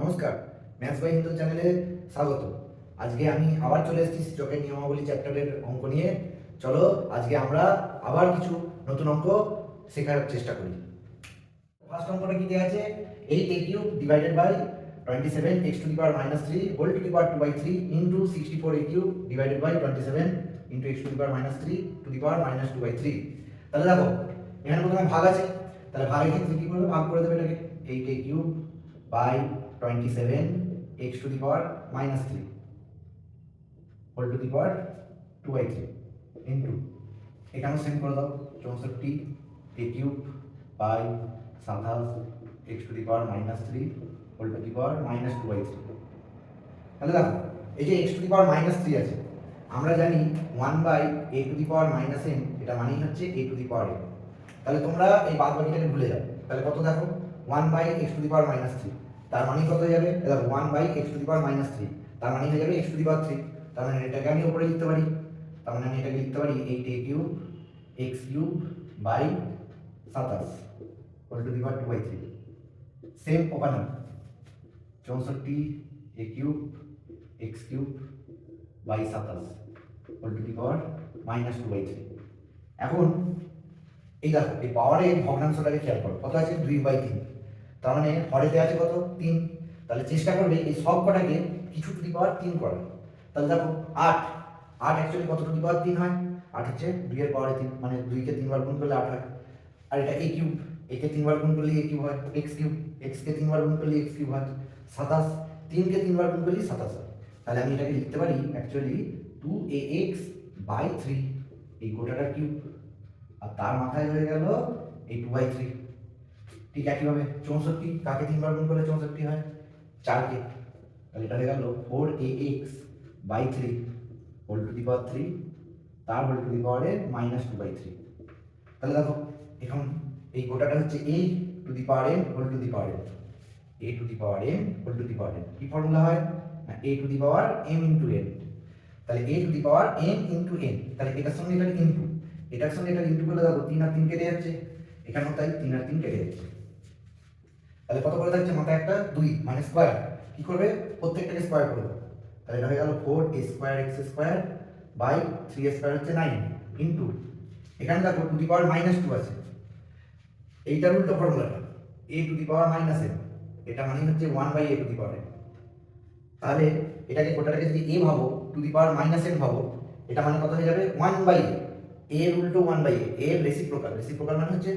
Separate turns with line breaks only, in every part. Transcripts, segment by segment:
নমস্কার, maths by Hindu চ্যানেলে স্বাগত। আজকে আমি আবার চলে এসেছি সূচকের নিয়মাবলী চ্যাপ্টারের অঙ্ক নিয়ে। চলো আজকে আমরা আবার কিছু নতুন অঙ্ক শেখার চেষ্টা করি। ফার্স্ট অঙ্কটা কি দেওয়া আছে? 8a³ divided by 27 x to the power -3 whole to the power 2/3 into 64a³ divided by 27 into x to the power -3 to the power -2/3। তাহলে দেখো এখানে প্রথমে ভাগ আছে, তাহলে ভাগের ক্ষেত্রে কি করবে? ভাগ করে দেবে এটাকে 8a³ by 27 x to the power -3 whole to the power 2/3 into এখানেও সেম করে দাও 64a³ by 27 x to the power -3 whole to the power -2/3। তাহলে দেখো এই যে x টু দি পাওয়ার -3 আছে, আমরা জানি 1/a two the power -n, এটা মানেই হচ্ছে a to the power n। তাহলে তোমরা এই বাদবাকিটাকে ভুলে যাও। তাহলে কত দেখো 1/x টু দি পাওয়ার -3, তার মানে কত হয়ে যাবে? দেখো 1/x টু দি পাওয়ার -3 তার মানে হয়ে যাবে x টু দি পাওয়ার 3। তার মানে এটাকে আমি উপরে লিখতে পারি, তার মানে আমি এটাকে লিখতে পারি 8a³ x³ by 27 whole to the power 2/3। Same ওখানে 64a³ x³ by 27 whole to the power -2/3। এখন এই দেখো এই পাওয়ারের ভগ্নাংশটাকে খেয়াল করো, কত আছে? 2/3। তার মানে হরেতে আছে কত? 3। তাহলে চেষ্টা করবে এই সব কটাকে কিছু টু দি পাওয়ার 3 করার। তাহলে দেখো 8 অ্যাকচুয়ালি কত টু দি পাওয়ার 3 হয়? 8 হচ্ছে 2 এর পাওয়ারে 3, মানে 2 কে 3 বার গুণ করলে 8 হয়। আর এটা a³ একে 3 বার গুণ করলে a³ হয়, x³ x কে 3 বার গুণ করলে x³ হয়, 27 3 কে 3 বার গুণ করলে 27 হয়। তাহলে আমি এটাকে লিখতে পারি অ্যাকচুয়ালি 2ax/3, এই গোটাটার কিউব, আর তার মাথায় হয়ে গেল এই 2/3। ঠিক একইভাবে 64 কাকে 3 বার গুণ করলে 64 হয়? 4 কে। তাহলে এটা হয়ে গেল 4ax/3 whole to the power 3 তার হোল টু দি পাওয়ারে -2/3। তাহলে দেখো এখন এই গোটাটা হচ্ছে a to the power n whole to the power n, a to the power n whole to the power n। কি ফর্মুলা হয়? না a to the power m into n। তাহলে a to the power m into n, তাহলে এটার সঙ্গে এটার into, এটার সঙ্গে এটার ইনটু করলে দেখো 3 আর 3 কেটে যাচ্ছে, এখানেও তাই 3 আর 3 কেটে যাচ্ছে। তাহলে কত করে থাকছে? মাথায় একটা 2 মানে স্কয়ার। কি করবে? প্রত্যেকটাকে স্কয়ার করে দাও। তাহলে এটা হয়ে গেল 4a² বাই 3a² হচ্ছে 9 ইনটু এখানে দেখো টু দি পাওয়ার -2 আছে, এইটার উল্টো ফর্মুলাটা a to the power -n, এটা মানে হচ্ছে 1/a two the power n। তাহলে এটাকে গোটাটাকে যদি a ভাবো, টু দি পাওয়ার -n ভাবো, এটা মানে কত হয়ে যাবে? 1/a, এর উল্টো 1/a, এর রেসিপ্রোকাল, রেসিপ্রোকাল মানে হচ্ছে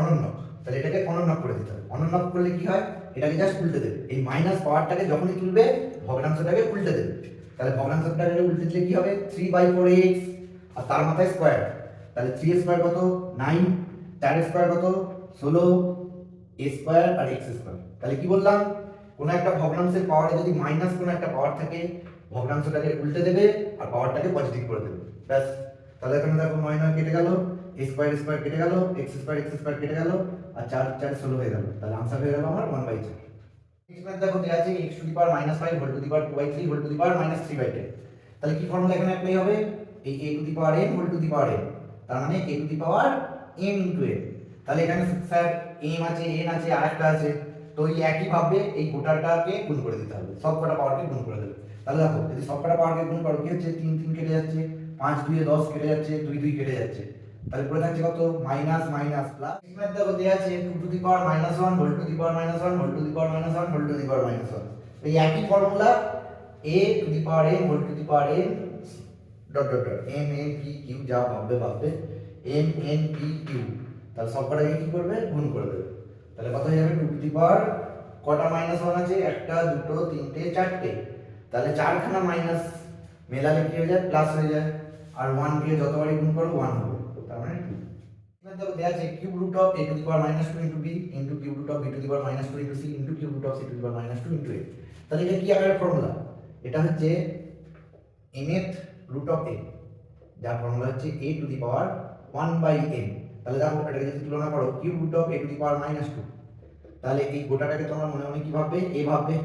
অনন্যক। তাহলে এটাকে অনন্যক করে দিতে হবে। অনন্যক করলে কি হয়? এটাকে জাস্ট উল্টে দেবে, এই মাইনাস পাওয়ারটাকে যখনই তুলবে ভগ্নাংশটাকে উল্টে দেবে। তাহলে ভগ্নাংশটাকে উল্টে দিলে কি হবে? 3/4ax আর তার মাথায় স্কয়ার, তাহলে 3a² কত? 9, 4a² কত? 16, a² আর x²। তাহলে কি বললাম? কোন একটা ভগ্নাংশের পাওয়ারে যদি মাইনাস কোন একটা পাওয়ার থাকে, ভগ্নাংশটাকে উল্টে দেবে আর পাওয়ারটাকে পজিটিভ করে দেবে, ব্যাস। তাহলে এখানে দেখো 9 9 কেটে গেল, a² কেটে গেল, x² কেটে গেল, আর 4 4 16 হয়ে গেল। তাহলে आंसर হয়ে গেল আমার 1/4। এখানে দেখো দেয়া আছে x to the power -5 whole to the power 2/3 whole to the power -3/10। তাহলে কি ফর্মুলা এখানে অ্যাপ্লাই হবে? এই a to the power n whole to the power n, তার মানে a to the power m into n। তাহলে এখানে sir m আছে, n আছে, আর একটা আছে, তো এই একই ভাবে এই গোটাটাকে গুণ করে দিতে হবে, সবকটা পাওয়ারকে গুণ করে দেবে। তাহলে দেখো যদি সবকটা পাওয়ারকে গুণ করো কি হচ্ছে? 3 3 কেটে যাচ্ছে, 5 2 এ 10 কেটে যাচ্ছে, 2 2 কেটে যাচ্ছে। তাহলে পড়ে থাকছে কত? Minus minus plus. এখানে দেখো দেয়া আছে 2 to the power -1 whole to the power -1 whole to the power -1 whole to the power -1। এই একই formula a to the power n whole to the power n dot dot dot m n p q, যা ভাববে ভাববে m n p q। তাহলে সবকটাকে কি করবে? গুণ করে দেবে। তাহলে কত হয়ে যাবে? 2 টু দি পাওয়ার কটা -1 আছে? একটা, দুটো, তিনটে, চারটে। তাহলে চারখানা মাইনাস মেলালে কি হয়ে যায়? প্লাস হয়ে যায়। আর 1 দিয়ে যতবারই গুণ করো 1 হবে, তার মানে 2। এবার দেখো দেয়া আছে cube root of a to the power -2 into b into cube root of b to the power -2 into c into cube root of c to the power -2 into a। তাহলে এটা কি আকারের ফর্মুলা? এটা হচ্ছে nth রুট অফ a, যার formula হচ্ছে a to the power 1/n। তাহলে দেখো এটাকে যদি তুলনা করো cube root of a to the power -2, তাহলে এই গোটাটাকে তোমরা মনে মনে কি ভাববে? a ভাববে,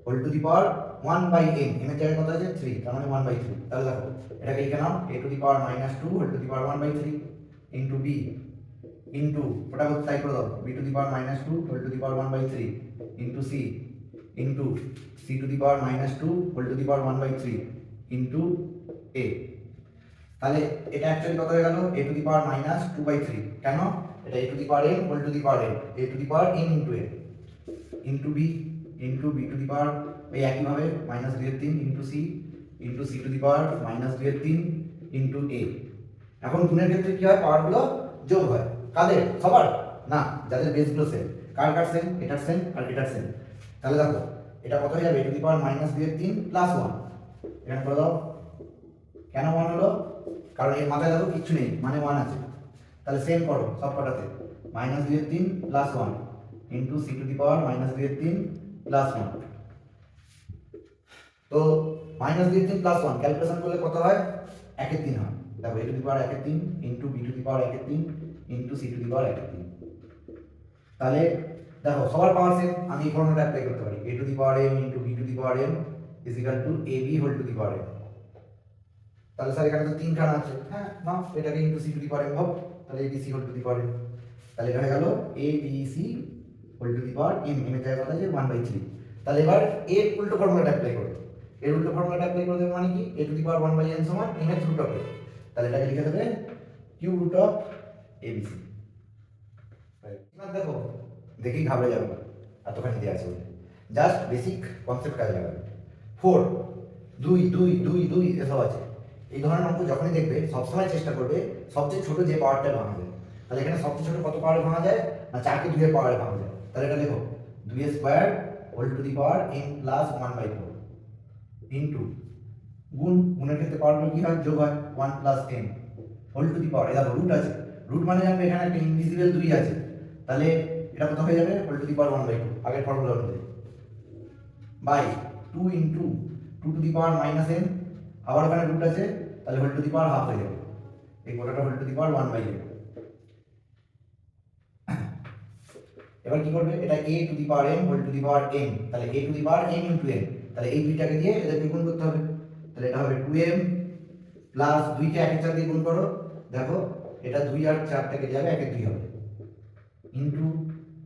whole to the power 1/n, n এর জায়গায় কত আছে? 3, তার মানে 1/3। তাহলে দেখো এটাকে লিখে নাও a to the power -2 whole to the power 1/3 into b into ওটা তাই করে দাও b to the power -2 whole to the power 1/3 into C into C to the power -2 whole to the power 1/3 into A. তাহলে এটা actually কত হয়ে গেল a to the power -2/3। কেন? এটা a to the power n whole to the power n, a to the power n into n into b to the power এই একইভাবে -2/3 into C to the power -2/3 into a। এখন গুণের ক্ষেত্রে কি হয়, পাওয়ারগুলো যোগ হয়। কাদের? সবার না, যাদের বেসগুলো সেম। কার কার সেম? এটার সেম আর এটার সেম। তাহলে দেখো এটা কত হয়ে যাবে, a to the power -2/3 plus 1। এখানে করে দাও। কেন 1 হলো? কারণ এর মাথায় দেখো কিছু নেই, মানে 1 আছে। তাহলে সেম করো সব কটাতে, -2/3 plus 1 into C to the power -2/3 plus 1। তো -2/3 প্লাস 1 ক্যালকুলেশন করলে কত হয়? 1/3 হয়। দেখো a to the power 1/3 into b to the power 1/3 into C to the power 1/3। তাহলে দেখো সবার পাওয়ার সেম, আমি এই ফর্মুলাটা অ্যাপ্লাই করতে পারি, a to the power m into b to the power m is equal to ab whole to the power m। তাহলে sir এখানে তো 3 খান আছে, হ্যাঁ নাও এটাকে into C to the power m ভাব, তাহলে abc whole to the power m। তাহলে এটা হয়ে গেল abc whole to the power m, এর জায়গায় কত আছে 1/3। তাহলে এবার এর উল্টো ফর্মুলাটা অ্যাপ্লাই করো। এর উল্টো ফর্মুলাটা অ্যাপ্লাই করে দেবে মানে কি, a to the power 1/n সমান m এর রুট অফ a। তাহলে এটাকে লিখে দেবে কিউব রুট অফ abc। দেখো দেখেই ঘাবড়ে যাবে না, এতখানি দেওয়া আছে বলে, জাস্ট বেসিক কনসেপ্ট কাজে লাগাবে। 4 2 2 2 2 এসব আছে। এই ধরনের অঙ্ক যখনই দেখবে সবসময় চেষ্টা করবে সবচেয়ে ছোট যে পাওয়ারটা ভাঙা যায়। তাহলে এখানে সবচেয়ে ছোট কত পাওয়ারে ভাঙা যায় না, 4কে 2 এর পাওয়ারে ভাঙা যায়। তাহলে এটা দেখো 2 square whole to the power n plus 1/4 into গুণের ক্ষেত্রে পাওয়ারগুলো কি হয়, যোগ হয়, 1 plus n whole to the power, এটা রুট আছে, রুট মানে জানবে এখানে একটা ইনভিজিবল 2 আছে। তাহলে এটা কত হয়ে যাবে, হোল টু দি পাওয়ার 1/2 আগের ফর্মুলা অনুযায়ী, by 2 into 2 to the power -n, আবার ওখানে রুট আছে, তাহলে whole to the power half হয়ে যাবে। এই গোটাটা whole to the power 1/n। এবার কি করবে, এটা a to the power m whole to the power n, তাহলে a to the power m into n। তাহলে এই দুইটাকে দিয়ে এদেরকে গুণ করতে হবে। তাহলে এটা হবে 2m প্লাস 2 কে 1 এর 4 দিয়ে গুণ করো, দেখো এটা 2 আর 4 টা কেটে যাবে, 1 এর 2 হবে, ইনটু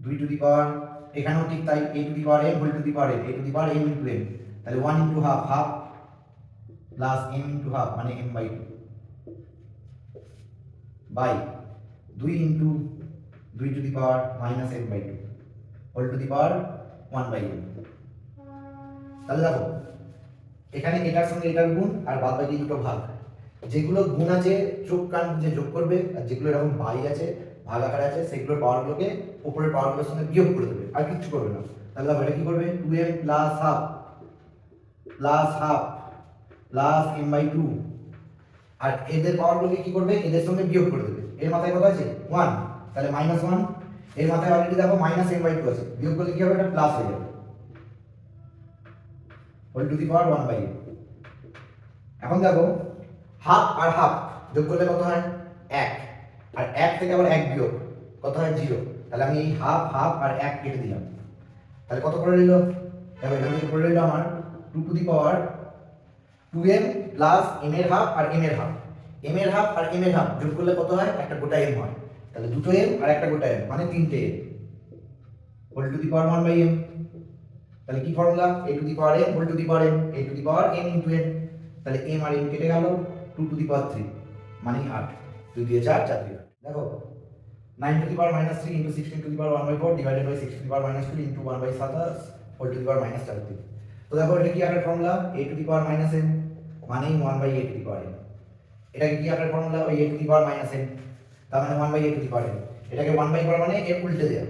2 টু দি পাওয়ার, এখানেও ঠিক তাই, a to the power m whole to the power n, a to the power m into n। তাহলে 1 into half, half plus m into half মানে m/2 by 2 into 2 to the power -m/2 whole to the power 1/n। তাহলে দেখো এখানে এটার সঙ্গে এটার গুণ আর বাদ বাকি দুটো ভাগ। যেগুলো গুণ আছে চোখ কান বুঝে যোগ করবে, আর যেগুলো এরকম বাই আছে ভাগ আকারে আছে সেগুলোর পাওয়ারগুলোকে উপরের পাওয়ারগুলোর সঙ্গে বিয়োগ করে দেবে, আর কিচ্ছু করবে না। তাহলে দেখো এটা কি করবে, 2m plus half plus m/2, আর এদের পাওয়ারগুলোকে কি করবে, এদের সঙ্গে বিয়োগ করে দেবে। এর মাথায় কত আছে 1, তাহলে -1, এর মাথায় অলরেডি দেখো -m/2 আছে, বিয়োগ করলে কি হবে, এটা প্লাস হয়ে যাবে whole to the power 1/n। এখন দেখো হাফ আর হাফ যোগ করলে কত হয় 1, আর 1 থেকে আবার 1 বিয়োগ কত হয় 0। তাহলে আমি এই হাফ হাফ আর 1 কেটে দিলাম, তাহলে কত করে রইল, দেখো এখান থেকে পড়ে রইল আমার 2 to the power 2m plus m এর হাফ আর m এর হাফ, m এর হাফ আর m এর হাফ যোগ করলে কত হয়, একটা গোটা m হয়। তাহলে দুটো m আর একটা গোটা m মানে 3টে m whole to the power 1/m। তাহলে কি formula, a to the power m whole to the power m, a to the power m into n। তাহলে m আর m কেটে গেল, 2 টু দি পাওয়ার 3 মানে 8, 2 দিয়ে 4, 4 দিয়ে 8। দেখো 9 to the power -3 into 16 to the power 1/4 divided by 6 to the power -2 into 1/27 whole to the power -43। তো দেখো এটা কি আকারের formula, a to the power -m মানে 1/a two the power m। এটাকে কি আকারের ফর্মুলা, ওই a to the power -n, তার মানে 1/a two the power m। এটাকে 1/, মানে এর উল্টে দেওয়া,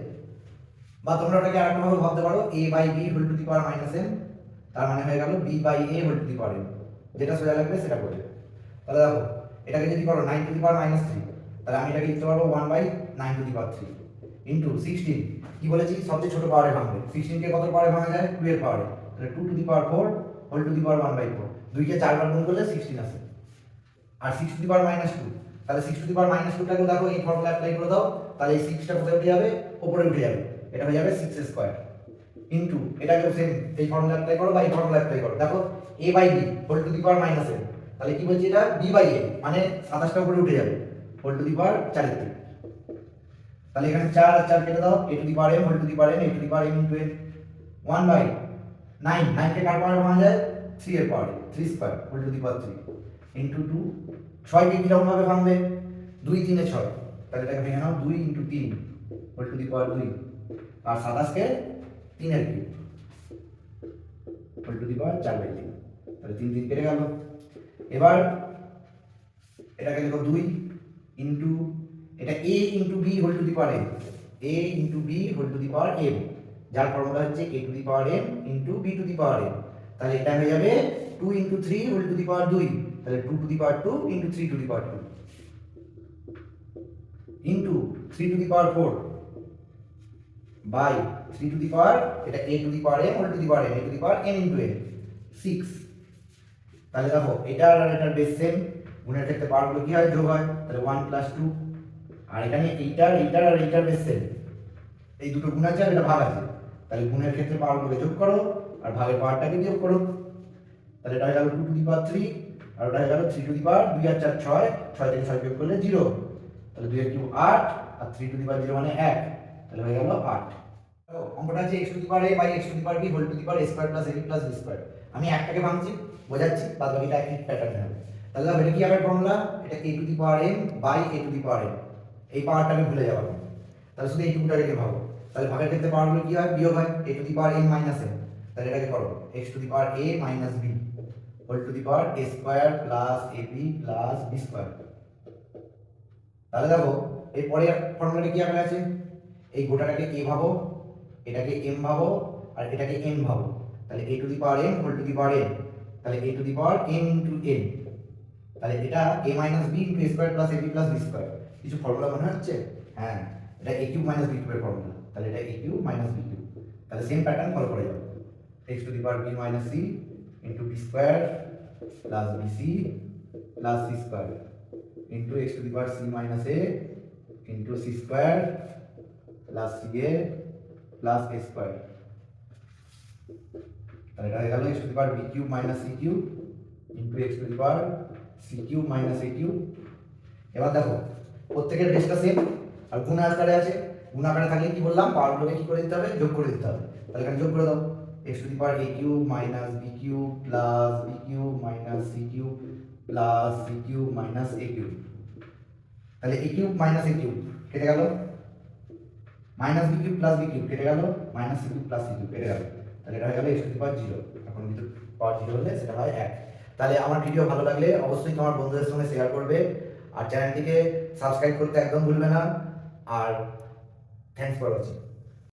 বা তোমরা এটাকে আরেকটা ভাবে ভাবতে পারো, a/b whole to the power -n, তার মানে হয়ে গেল b/a whole to the power m, যেটা সোজা লাগবে সেটা করবে। তাহলে দেখো এটাকে যদি করো 9 টু দি পাওয়ার -3, তাহলে আমি এটাকে লিখতে পারবো 1/9 টু দি পাওয়ার 3 ইনটু 16, কি বলেছি সবচেয়ে ছোট পাওয়ারে ভাঙবে, 16 কে কত পাওয়ারে ভাঙা যায়, 2 এর পাওয়ারে, তাহলে 2 to the power 4 whole to the power 1/4, 2 কে 4 বার গুণ করলে 16 আসে, আর 6 টু দি পাওয়ার -2, তাহলে 6 টু দি পাওয়ার -2টাকে দেখো এই ফর্মুলা অ্যাপ্লাই করে দাও, তাহলে এই 6টা কোথায় উঠে যাবে, উপরে উঠে যাবে, এটা হয়ে যাবে 6 স্কয়ার ইনটু এটাকেও সেম এই ফর্মুলা অ্যাপ্লাই করো বা এই ফর্মুলা অ্যাপ্লাই করো, দেখো a/b whole to the power -n, তাহলে কি বলছি এটা b/a মানে 27টা উপরে উঠে যাবে হোল টু দি পাওয়ার 4 এর 3। তাহলে এখানে 4 আর 4 কেটে দাও, a to the power m whole to the power n, a to the power m into n, 1/9, 9 কে কার পাওয়ারে ভাঙা যায় 3 এর পাওয়ারে 3 square whole to the power 3 into 2 6 কে কিরকম ভাবে ভাঙবে 2 3 এ 6 তাহলে এটাকে ভেঙে নাও 2 into 3 whole to the power 2 আর 27 কে 3 এর কিউব হোল টু দি পাওয়ার 4/3 তাহলে 3 3 কেটে গেল। এবার এটাকে লিখো 2 ইনটু এটা a into b whole to the power m a into b whole to the power m যার ফর্মুলা হচ্ছে a to the power m into b to the power m তাহলে এটা হয়ে যাবে 2 into 3 whole to the power 2 তাহলে 2 to the power 2 into 3 to the power 2 into 3 to the power 4 by 3 to the power এটা a to the power m whole to the power m a to the power n into n 6 তাহলে দেখো এটার আর এটার base same গুণের ক্ষেত্রে পাওয়ারগুলো কি হয় যোগ হয় তাহলে 1 প্লাস 2 আর এখানে এইটার আর এইটার বেস সেম এই দুটো গুণ আছে আর এটা ভাগ আছে তাহলে গুণের ক্ষেত্রে পাওয়ারগুলো যোগ করো আর ভাগের পাওয়ারটাকে বিয়োগ করো তাহলে এটা হয়ে গেল 2 টু দি পাওয়ার 3 আর ওটা হয়ে গেল 3 টু দি পাওয়ার 2 আর 4 6 6 থেকে 6 বিয়োগ করলে 0 তাহলে 2 এর কিউব 8 আর 3 টু দি পাওয়ার 0 মানে 1 তাহলে হয়ে গেল 8। দেখো অঙ্কটা আছে x to the power a by x to the power b whole to the power a square plus ab plus b square আমি একটাকে ভাঙছি বোঝাচ্ছি বাদ বাকিটা একই প্যাটার্নে হবে। তাহলে দেখো এটা কি হবে ফর্মুলা এটা a to the power m by a to the power m এই পাওয়ারটাকে ভুলে যাবো তাহলে শুধু এইটুকুটা রেখে ভাবো তাহলে ভাগের ক্ষেত্রে পাওয়ারগুলো কি হয় বিয়োগ হয় a to the power m minus m তাহলে এটাকে করো x to the power a minus b whole to the power a square plus ab plus b square. তাহলে দেখো এর পরে ফর্মুলাটা কি আকারে আছে এই গোটাটাকে a ভাবো এটাকে m ভাবো আর এটাকে n ভাবো তাহলে a to the power m whole to the power n তাহলে a to the power m into n তাহলে এটা a minus b into a square plus ab plus b square কিছু ফর্মুলা মনে হচ্ছে হ্যাঁ এটা a কিউব মাইনাস b কিউবের formula তাহলে এটা a cube minus b cube তাহলে সেম প্যাটার্ন ফলো করে যাবে x to the power b minus c into b square plus bc plus c square into x to the power c minus a into c square plus ca plus a square তাহলে এটা হয়ে গেল x to the power b cube minus c cube into x to the power c cube minus a cube. এবার দেখো প্রত্যেকের বেসটা same আর গুণ আকারে আছে গুণ আকারে থাকলে কি বললাম পাওয়ারগুলোকে কি করে দিতে হবে যোগ করে দিতে হবে তাহলে এখানে যোগ করে দাও x to the power a cube minus b cube plus b cube minus c cube plus c cube minus a cube তাহলে a cube minus a cube কেটে গেল minus b cube plus b cube কেটে গেল minus c cube plus c cube কেটে গেল তাহলে এটা হয়ে গেল x টু দি পাওয়ার 0 এখন কিন্তু পাওয়ার 0 হলে সেটা হয় 1। তাহলে আমার ভিডিও ভালো লাগলে অবশ্যই তোমার বন্ধুদের সঙ্গে শেয়ার করবে আর চ্যানেলটিকে সাবস্ক্রাইব করতে একদম ভুলবে না আর থ্যাঙ্কস ফর ওয়াচিং।